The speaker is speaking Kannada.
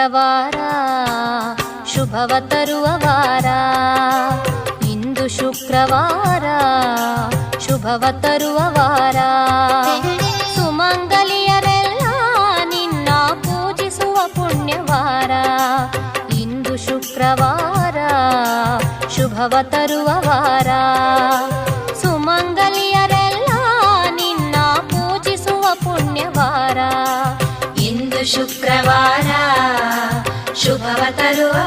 ಶುಕ್ರವಾರ ಶುಭವ ತರುವ ವಾರ. ಇಂದು ಶುಕ್ರವಾರ ಶುಭವ ತರುವ ವಾರ. ಸುಮಂಗಲಿಯರೆಲ್ಲ ನಿನ್ನ ಪೂಜಿಸುವ ಪುಣ್ಯವಾರ. ಇಂದು ಶುಕ್ರವಾರ ಶುಭವ ತರುವ ವಾರ. ಸುಮಂಗಲಿಯರೆಲ್ಲ ನಿನ್ನ ಪೂಜಿಸುವ ಪುಣ್ಯವಾರ. ಇಂದು ಶುಕ್ರವಾರ ಶುಭವ ತರುವ